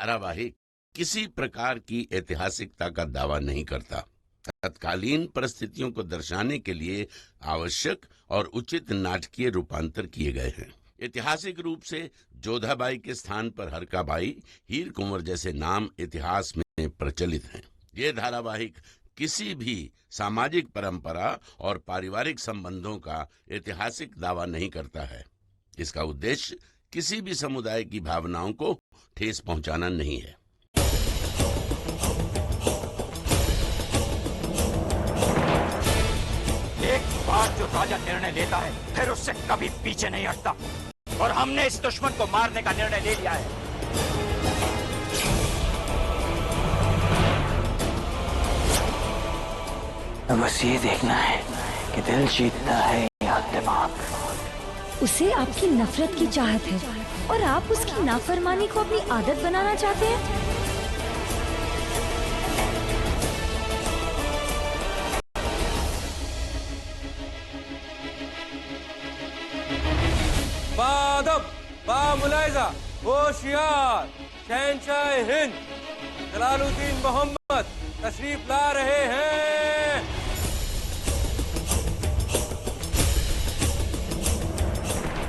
धारावाहिक किसी प्रकार की ऐतिहासिकता का दावा नहीं करता। तत्कालीन परिस्थितियों को दर्शाने के लिए आवश्यक और उचित नाटकीय रूपांतर किए गए हैं। ऐतिहासिक रूप से जोधाबाई के स्थान पर हरकाबाई, हीर कुंवर जैसे नाम इतिहास में प्रचलित हैं। ये धारावाहिक किसी भी सामाजिक परंपरा और पारिवारिक संबंधों का ऐतिहासिक दावा नहीं करता है। इसका उद्देश्य किसी भी समुदाय की भावनाओं को ठेस पहुंचाना नहीं है। एक बार जो राजा निर्णय लेता है फिर उससे कभी पीछे नहीं हटता, और हमने इस दुश्मन को मारने का निर्णय ले लिया है। बस ये देखना है कि दिल जीतता है या दिमाग। उसे आपकी नफरत की चाहत है और आप उसकी नाफरमानी को अपनी आदत बनाना चाहते हैं। बादब, बामुलाइजा, होशियार, शहंशाह हिंद जलालुद्दीन मोहम्मद तशरीफ ला रहे हैं।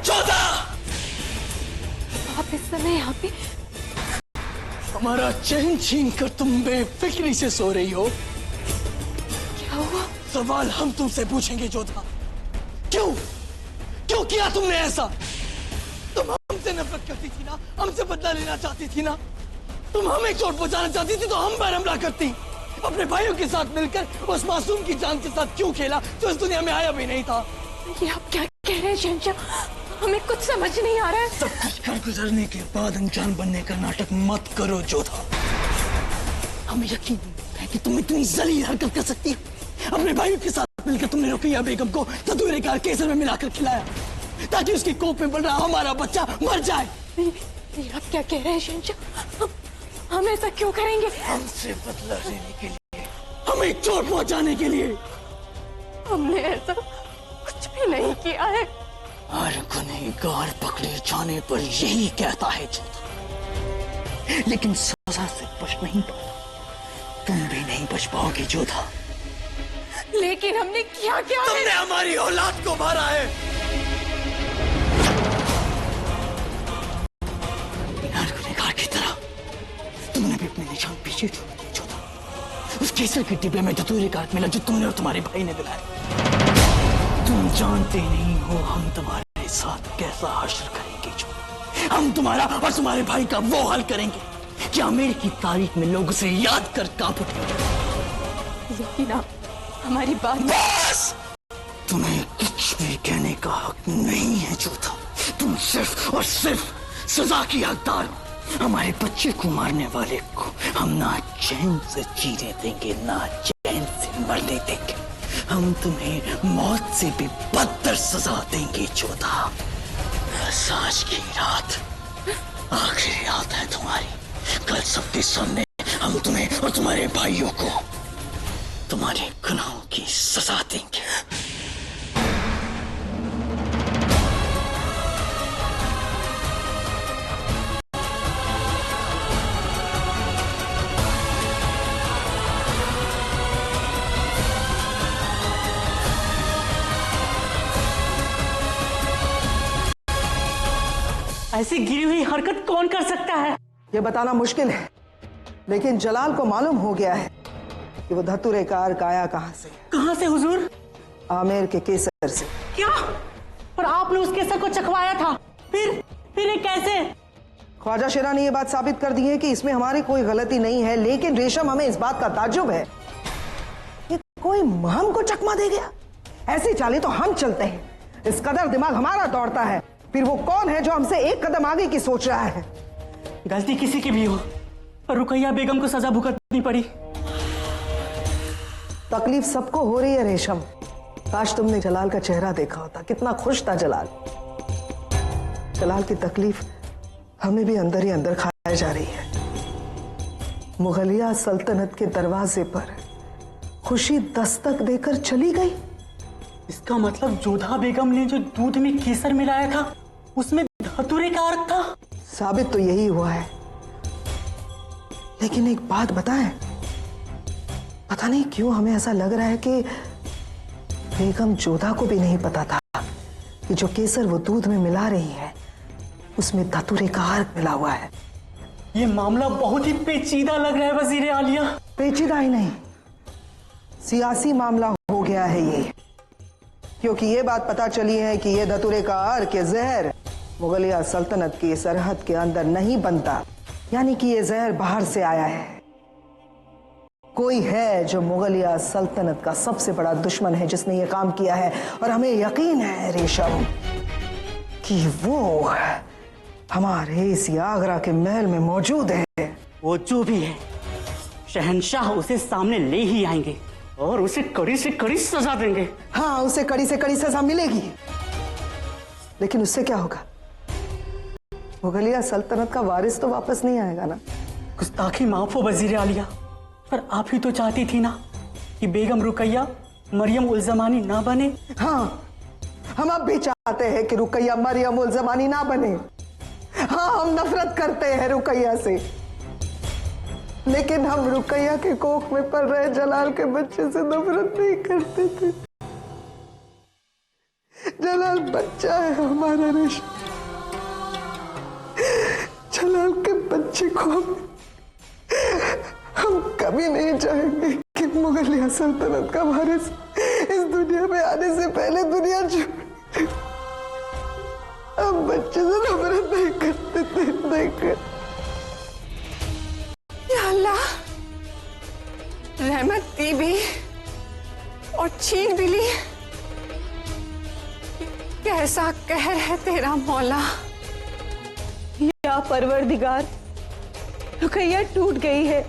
जोधा! आप इस समय यहाँ पे हमारा चैन छीन कर तुम बेफिक्री से सो रही हो। क्या हुआ? सवाल हम तुमसे पूछेंगे जोधा। क्यों क्यों किया तुमने ऐसा? तुम हमसे नफरत करती थी ना, हमसे बदला लेना चाहती थी ना। तुम हमें चोट पहुंचाना चाहती थी तो हम पर हमला करती। अपने भाइयों के साथ मिलकर उस मासूम की जान के साथ क्यों खेला जो इस दुनिया में आया भी नहीं था? ये आप क्या कह रहे हैं शहंशाह? हमें कुछ समझ नहीं आ रहा है। सब कुछ कर गुजरने के बाद अनजान बनने का नाटक मत करो जोधा। हमें यकीन है कि तुम इतनी जलील हरकत कर सकती हो। अपने भाइयों के साथ मिलकर तुमने रुकैया बेगम को तंदूरी कार केसर में मिलाकर खिलाया ताकि उसकी कोख में पड़ रहा हमारा बच्चा मर जाए। ये आप क्या कह रहे हैं शहंशाह? हम ऐसा क्यों करेंगे? हमसे बदला लेने के लिए, हमें चोट पहुंचाने के लिए। हमने ऐसा कुछ भी नहीं किया है। हर गुनहगार पकड़े जाने पर यही कहता है जोधा, लेकिन सजा से बच नहीं पाता। तुम भी नहीं बच पाओगी जोधा। लेकिन हमने क्या किया? तुमने हमारी औलाद को मारा है। हर गुनहगार की तरह तुमने भी अपने निशान पीछे छोड़ दिए जोधा। उस केसर के डिब्बे में धतूरे का हाथ मिला जो तुमने और तुम्हारे भाई ने मिलाया। तुम जानते नहीं हो हम तुम्हारे साथ कैसा हश्र करेंगे जोधा। हम तुम्हारा और तुम्हारे भाई का वो हाल करेंगे कि आमिर की तारीख में लोग उसे याद कर कांप उठेंगे। लेकिन आप हमारी बात बस! तुम्हें कुछ भी कहने का हक नहीं है जोधा। तुम सिर्फ और सिर्फ सजा की हकदार हो। हमारे बच्चे को मारने वाले को हम ना चैन से जीने देंगे ना चैन से मरने देंगे। हम तुम्हें मौत से भी बदतर सजा देंगे जोधा। बस आज की रात आखिरी रात है तुम्हारी। कल सबके सामने हम तुम्हें और तुम्हारे भाइयों को तुम्हारे गुनाहों की सजा देंगे। ऐसी गिरी हुई हरकत कौन कर सकता है? ये बताना मुश्किल है, लेकिन जलाल को मालूम हो गया है कि वो धतूरे कार आया कहां से। कहां से हुजूर? आमेर के केसर से। क्या? पर आपने उस केसर को चखवाया था, फिर ये कैसे? ख्वाजा शेरा ने ये बात साबित कर दी है कि इसमें हमारी कोई गलती नहीं है, लेकिन रेशम हमें इस बात का ताज्जुब है ये कोई हमको चकमा दे गया। ऐसी चाली तो हम चलते हैं, इस कदर दिमाग हमारा दौड़ता है। फिर वो कौन है जो हमसे एक कदम आगे की सोच रहा है? गलती किसी की भी हो, पर रुकैया बेगम को सजा भुगतनी पड़ी। तकलीफ सबको हो रही है रेशम। काश तुमने जलाल का चेहरा देखा होता, कितना खुश था जलाल। जलाल की तकलीफ हमें भी अंदर ही अंदर खाई जा रही है। मुगलिया सल्तनत के दरवाजे पर खुशी दस्तक देकर चली गई। इसका मतलब जोधा बेगम ने जो दूध में केसर मिलाया था उसमें धतूरे का अर्क था। साबित तो यही हुआ है। लेकिन एक बात बताएं, पता नहीं क्यों हमें ऐसा लग रहा है कि बेगम जोधा को भी नहीं पता था कि जो केसर वो दूध में मिला रही है उसमें धतूरे का अर्क मिला हुआ है। ये मामला बहुत ही पेचीदा लग रहा है वजीर आलिया। पेचीदा ही नहीं, सियासी मामला हो गया है ये, क्योंकि ये बात पता चली है कि ये धतूरे का अर्क, ये जहर मुगलिया सल्तनत की सरहद के अंदर नहीं बनता, यानी कि ये जहर बाहर से आया है। कोई है जो मुगलिया सल्तनत का सबसे बड़ा दुश्मन है जिसने ये काम किया है, और हमें यकीन है रेशम कि वो हमारे इस आगरा के महल में मौजूद है। वो जो भी है, शहंशाह उसे सामने ले ही आएंगे और उसे कड़ी से कड़ी सजा देंगे। हाँ, उसे कड़ी से कड़ी सजा मिलेगी, लेकिन उससे क्या होगा? मुगलिया सल्तनत का वारिस तो वापस नहीं आएगा ना। गुस्ताखी माफ हो वजीर आलिया, पर आप ही तो चाहती थी ना कि बेगम रुकैया मरियम उल जमानी ना बने। हाँ, हम अब भी चाहते हैं कि रुकैया मरियम उल जमानी ना बने। हाँ, हम नफरत करते हैं रुकैया से, लेकिन हम रुकैया के कोख में पल रहे जलाल के बच्चे से नफरत नहीं करते थे। जलाल बच्चा है हमारा रेशम, जलाल के बच्चे को हम कभी नहीं चाहेंगे कि मुगलिया सल्तनत का वारिस इस दुनिया में आने से पहले दुनिया छोड़े। हम बच्चे से नफरत नहीं करते थे, नहीं कर। या अल्लाह, रहमत दी भी और छीन भी ली। कैसा कहर है तेरा मौला। या परवरदिगार, रुकैया टूट गई है,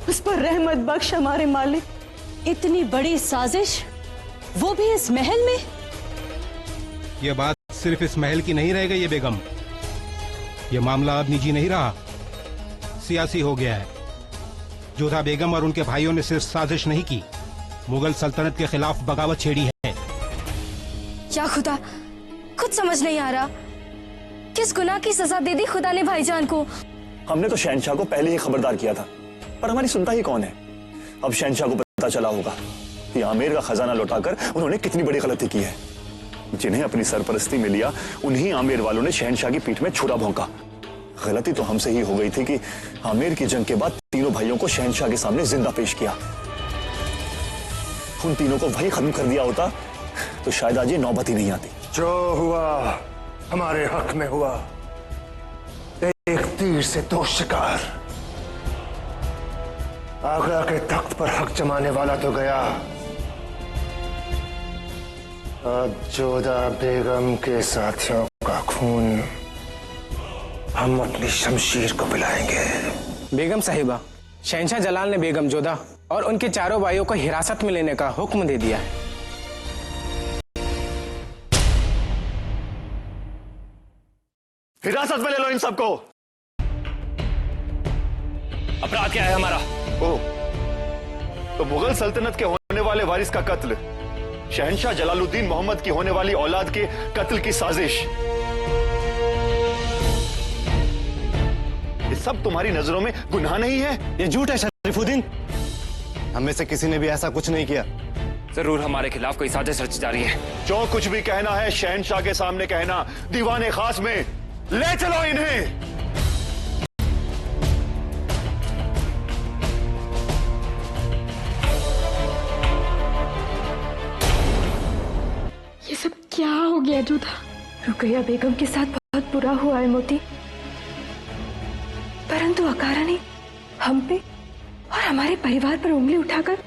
उस पर रहमत बख्श हमारे मालिक। इतनी बड़ी साजिश, वो भी इस महल में। ये बात सिर्फ इस महल की नहीं रह गई है बेगम, ये मामला अब निजी नहीं रहा, सियासी हो गया है। जोधा बेगम और उनके भाइयों ने सिर्फ साजिश नहीं की, मुगल सल्तनत के खिलाफ बगावत छेड़ी है। क्या खुदा, कुछ समझ नहीं आ रहा, किस गुनाह की सजा दे दी खुदा ने भाईजान को? हमने तो शहंशाह को पहले ही खबरदार किया था, पर हमारी सुनता ही कौन है। अब शहंशाह को पता चला होगा कि आमेर का खजाना लौटाकर उन्होंने कितनी बड़ी गलती की है। जिन्हें अपनी सरपरस्ती में लिया, उन्हीं आमेर वालों ने शहंशाह की पीठ में छुरा भोंका। गलती तो हमसे ही हो गई थी कि आमेर की जंग के बाद तीनों भाइयों को शहंशाह के सामने जिंदा पेश किया। उन तीनों को वही खत्म कर दिया होता तो शायद आज ये नौबत ही नहीं आती। जो हुआ हमारे हक में हुआ, एक तीर से दो शिकार। आगरा के तख्त पर हक जमाने वाला तो गया, अब जोधा बेगम के साथियों का खून हम अपनी शमशीर को पिलाएंगे। बेगम साहिबा, शहंशाह जलाल ने बेगम जोधा और उनके चारों भाइयों को हिरासत में लेने का हुक्म दे दिया है। हिरासत में ले लो इन सबको। अपराध क्या है हमारा? ओ, तो मुगल सल्तनत के होने वाले वारिस का कत्ल, शहंशाह जलालुद्दीन मोहम्मद की होने वाली औलाद के कत्ल की साजिश, ये सब तुम्हारी नजरों में गुनाह नहीं है? ये झूठ है शरीफुद्दीन, हम में से किसी ने भी ऐसा कुछ नहीं किया। जरूर हमारे खिलाफ कोई साजिश रची जा रही है। जो कुछ भी कहना है शहंशाह के सामने कहना। दीवाने खास में ले चलो इन्हें। ये सब क्या हो गया जोधा? रुकैया बेगम के साथ बहुत बुरा हुआ है मोती, परंतु अकारा ने हम पे और हमारे परिवार पर उंगली उठाकर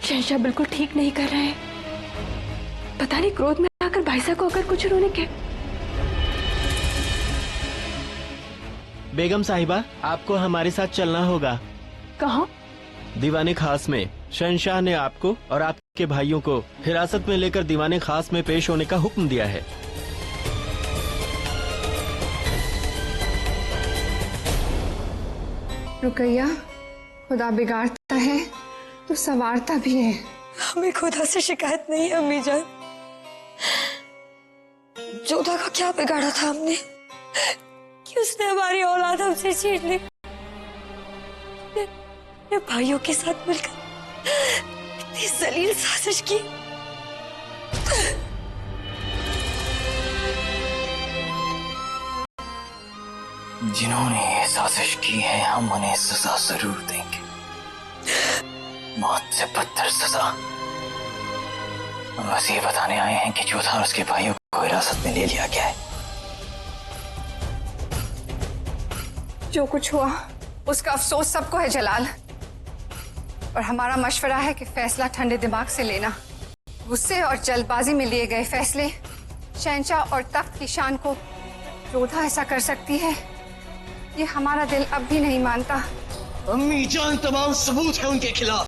शहंशाह बिल्कुल ठीक नहीं कर रहे हैं। पता नहीं क्रोध में आकर भाईसा को अगर कुछ उन्होंने क्या। बेगम साहिबा, आपको हमारे साथ चलना होगा। कहाँ? दीवाने खास में। शहंशाह ने आपको और आपके भाइयों को हिरासत में लेकर दीवाने खास में पेश होने का हुक्म दिया है। रुकैया, खुदा बिगाड़ता है तो संवारता भी है। हमें खुदा से शिकायत नहीं है अम्मी जान। जोधा का क्या बिगाड़ा था हमने कि उसने हमारी औलाद हमसे छीन ली? अपने भाइयों के साथ मिलकर इतनी जलील साजिश की। जिन्होंने ये साजिश की है हम उन्हें सजा जरूर देंगे, मौत से बदतर सजा। हम बस ये बताने आए हैं कि जोधा और उसके भाइयों को हिरासत में ले लिया गया है। जो कुछ हुआ उसका अफसोस सबको है जलाल, और हमारा मशवरा है कि फैसला ठंडे दिमाग से लेना। गुस्से और जल्दबाजी में लिए गए फैसले शहंशाह और तख्त की शान को जोधा ऐसा कर सकती है, ये हमारा दिल अब भी नहीं मानता। अम्मी जान, तमाम सबूत है उनके खिलाफ।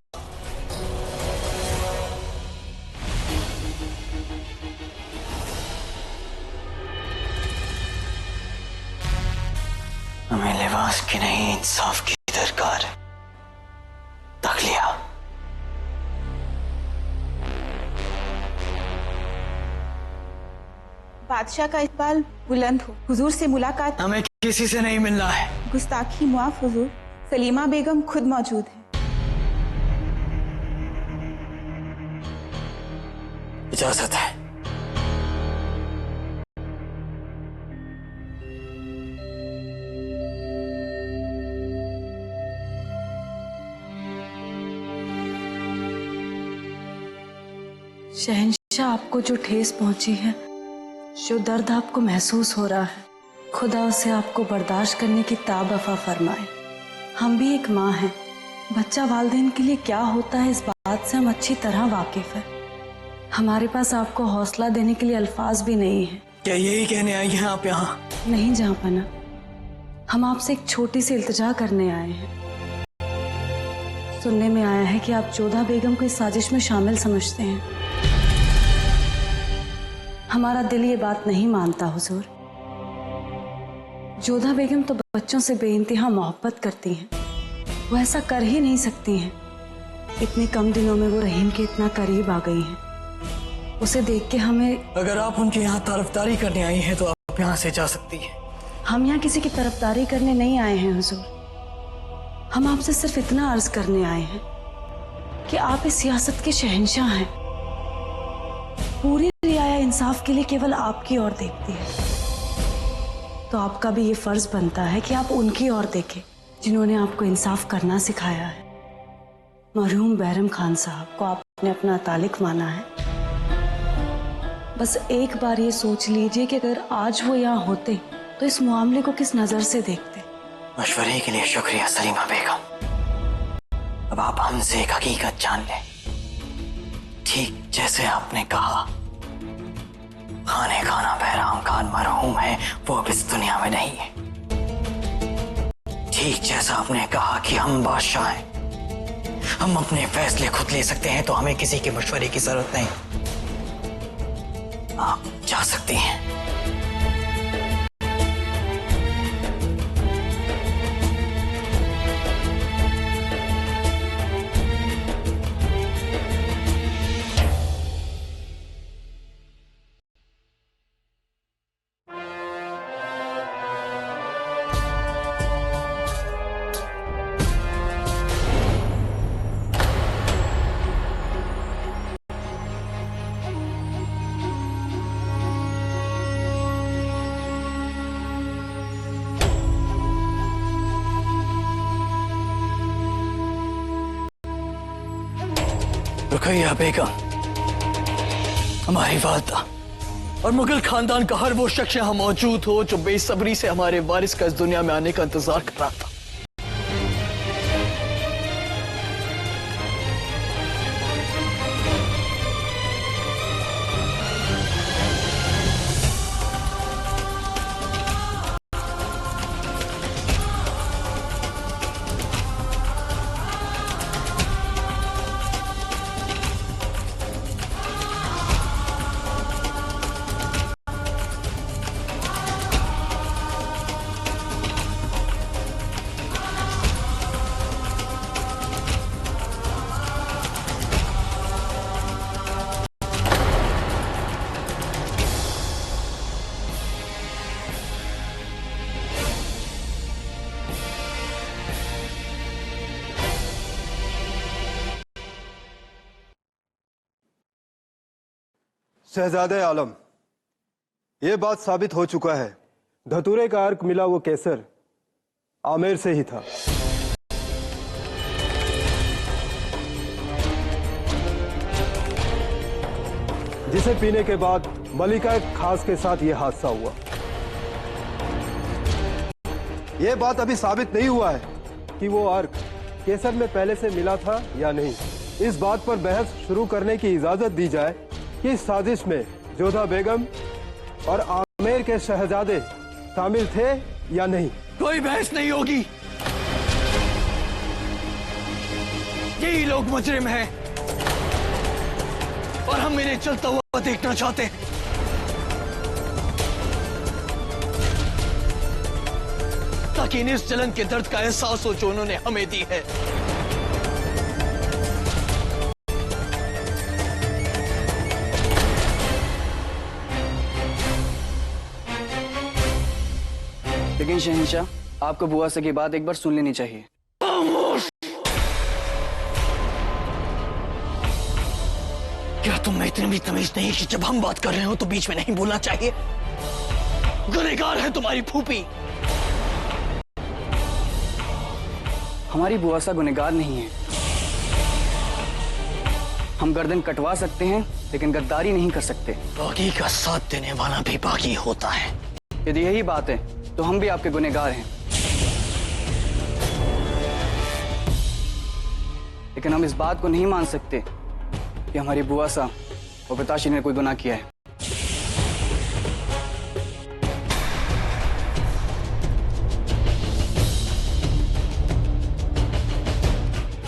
हमें लिबास की नहीं इंसाफ की दरकार है। तखलिया बादशाह का इकबाल बुलंद हो, हुजूर से मुलाकात। हमें किसी से नहीं मिलना है। गुस्ताखी मुआफ हुजूर, सलीमा बेगम खुद मौजूद है। इजाजत है। शहंशाह, आपको जो ठेस पहुंची है, जो दर्द आपको महसूस हो रहा है, खुदा उसे आपको बर्दाश्त करने की ताब वफा फरमाए। हम भी एक माँ हैं, बच्चा वालिदैन के लिए क्या होता है इस बात से हम अच्छी तरह वाकिफ है। हमारे पास आपको हौसला देने के लिए अल्फाज भी नहीं है। क्या यही कहने आई हैं आप यहाँ? नहीं जहाँपना, हम आपसे एक छोटी सी इल्तिजा करने आए हैं। सुनने में आया है कि आप जोधा बेगम को इस साजिश में शामिल समझते हैं। हमारा दिल ये बात नहीं मानता हुजूर। जोधा बेगम तो बच्चों से बेइंतहा मोहब्बत करती हैं, वो ऐसा कर ही नहीं सकती हैं। इतने कम दिनों में वो रहीम के इतना करीब आ गई हैं। उसे देख के हमें, अगर आप उनके यहाँ तरफदारी करने आई हैं तो आप यहाँ से जा सकती हैं। हम यहाँ किसी की तरफदारी करने नहीं आए हैं हुजूर। हम आपसे सिर्फ इतना अर्ज करने आए हैं कि आप इस सियासत के शहंशाह हैं। पूरी रियाया इंसाफ के लिए केवल आपकी ओर देखती है, तो आपका भी ये फर्ज बनता है कि आप उनकी ओर देखें जिन्होंने आपको इंसाफ करना सिखाया है। मरहूम बैरम खान साहब को आपने अपना तालिक माना है। बस एक बार ये सोच लीजिए कि अगर आज वो यहाँ होते तो इस मामले को किस नजर से देखते। मशवरे के लिए शुक्रिया सलीमा बेगम। अब आप हमसे एक हकीकत जान लें। ठीक जैसे आपने कहा, खाने खाना बहराम खान मरहूम है, वो अब इस दुनिया में नहीं है। ठीक जैसा आपने कहा कि हम बादशाह हैं, हम अपने फैसले खुद ले सकते हैं, तो हमें किसी के मशवरे की जरूरत नहीं। आप जा सकती हैं। रुकैया बेगम, हमारी वालदा और मुगल खानदान का हर वो शख्स यहाँ मौजूद हो जो बेसब्री से हमारे वारिस का इस दुनिया में आने का इंतजार कर रहा था। शहजादे आलम, ये बात साबित हो चुका है, धतूरे का अर्क मिला वो केसर आमेर से ही था। जिसे पीने के बाद मलिका खास के साथ ये हादसा हुआ। ये बात अभी साबित नहीं हुआ है कि वो अर्क केसर में पहले से मिला था या नहीं। इस बात पर बहस शुरू करने की इजाजत दी जाए कि इस साजिश में जोधा बेगम और आमेर के शहजादे शामिल थे या नहीं। कोई बहस नहीं होगी। यही लोग मुजरिम हैं और हम इन्हें चलता हुआ देखना चाहते हैं। ताकि इन्हें इस जलन के दर्द का एहसास हो जो उन्होंने हमें दी है। लेकिन शहंशाह, आपको बुआ से की बात एक बार सुन लेनी चाहिए। क्या तुम में इतनी भी तमीज नहीं कि जब हम बात कर रहे हो तो बीच में नहीं बोलना चाहिए? गुनहगार है तुम्हारी फूफी। हमारी बुआ सा गुनहगार नहीं है। हम गर्दन कटवा सकते हैं लेकिन गद्दारी नहीं कर सकते। बागी का साथ देने वाला भी बागी होता है। यदि यही बात है तो हम भी आपके गुनहगार हैं, लेकिन हम इस बात को नहीं मान सकते कि हमारी बुआ सा और पिताश्री ने कोई गुनाह किया है।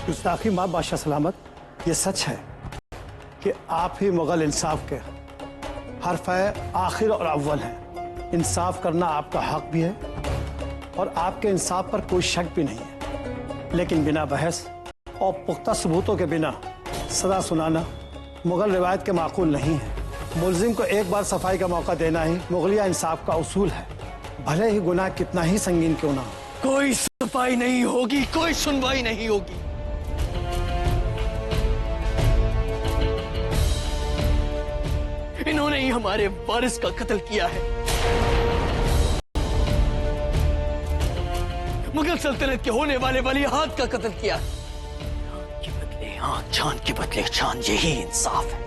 गुस्ताखी माँ बादशाह सलामत, ये सच है कि आप ही मुगल इंसाफ के हर्फ आखिर और अव्वल हैं। इंसाफ करना आपका हक भी है और आपके इंसाफ पर कोई शक भी नहीं है, लेकिन बिना बहस और पुख्ता सबूतों के बिना सजा सुनाना मुगल रिवायत के माकूल नहीं है। मुलजिम को एक बार सफाई का मौका देना ही मुगलिया इंसाफ का उसूल है, भले ही गुनाह कितना ही संगीन क्यों ना हो। कोई सफाई नहीं होगी, कोई सुनवाई नहीं होगी। इन्होंने ही हमारे वारिस का कत्ल किया है। मुगल सल्तनत के होने वाले वलीअहद का कत्ल किया है। आंख के बदले आंख, जान के बदले जान, यही इंसाफ है।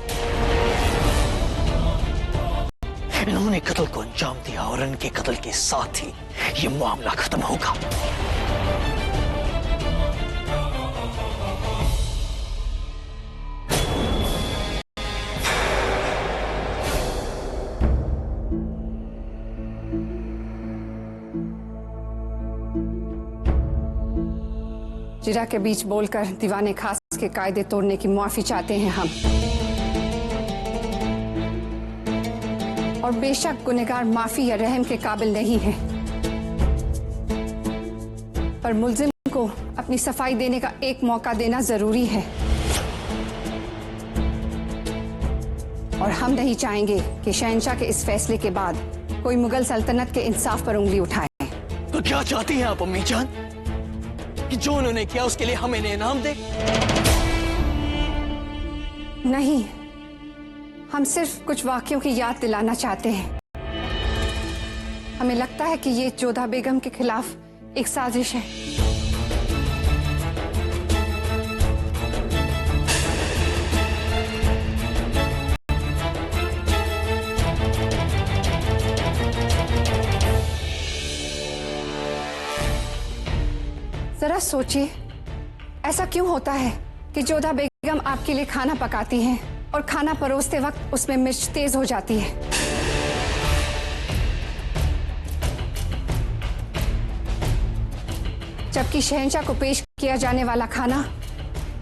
इन्होंने कत्ल को अंजाम दिया और इनके कत्ल के साथ ही ये मामला खत्म होगा। जिरा के बीच बोलकर दीवाने खास के कायदे तोड़ने की माफी चाहते हैं हम। और बेशक गुनहगार माफी या रहम के काबिल नहीं है, पर मुलजिम को अपनी सफाई देने का एक मौका देना जरूरी है। और हम नहीं चाहेंगे कि शहंशाह के इस फैसले के बाद कोई मुगल सल्तनत के इंसाफ पर उंगली उठाए। तो क्या चाहती हैं आप अम्मी जान, कि जो उन्होंने किया उसके लिए हम इन्हें इनाम दें? नहीं, हम सिर्फ कुछ वाकयों की याद दिलाना चाहते हैं। हमें लगता है कि ये जोधा बेगम के खिलाफ एक साजिश है। जरा सोचिए, ऐसा क्यों होता है कि जोधा बेगम आपके लिए खाना पकाती हैं और खाना परोसते वक्त उसमें मिर्च तेज हो जाती है। जबकि शहंशाह को पेश किया जाने वाला खाना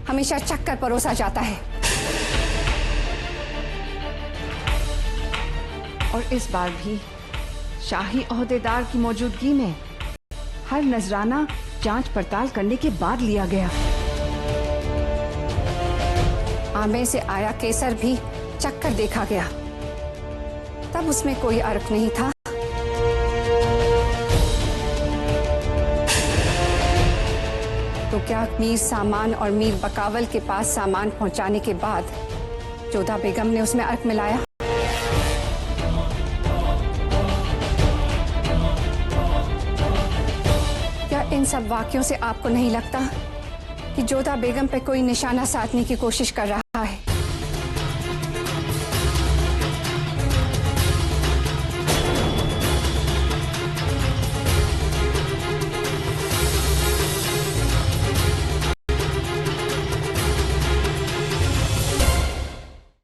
हमेशा चक्कर परोसा जाता है। और इस बार भी शाही ओहदेदार की मौजूदगी में हर नजराना जांच पड़ताल करने के बाद लिया गया। आमेर से आया केसर भी चक्कर देखा गया, तब उसमें कोई अर्क नहीं था। तो क्या मीर सामान और मीर बकावल के पास सामान पहुंचाने के बाद जोधा बेगम ने उसमें अर्क मिलाया? इन सब वाक्यों से आपको नहीं लगता कि जोधा बेगम पे कोई निशाना साधने की कोशिश कर रहा है?